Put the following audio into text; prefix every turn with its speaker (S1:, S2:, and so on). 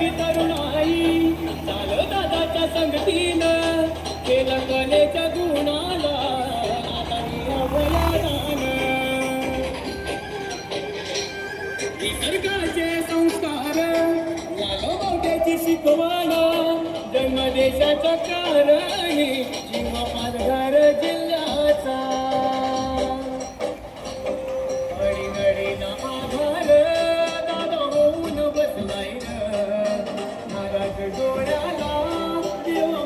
S1: ही तरुणाई चाल दादाच्या संगतीनं केलं कलेच्या गुणाला आता अवयादान निसर्गाचे संस्कार झालं मोठ्याची शिकवण जन्मदेशाच्या कारणी जीव पालघर जिल्ह्याचा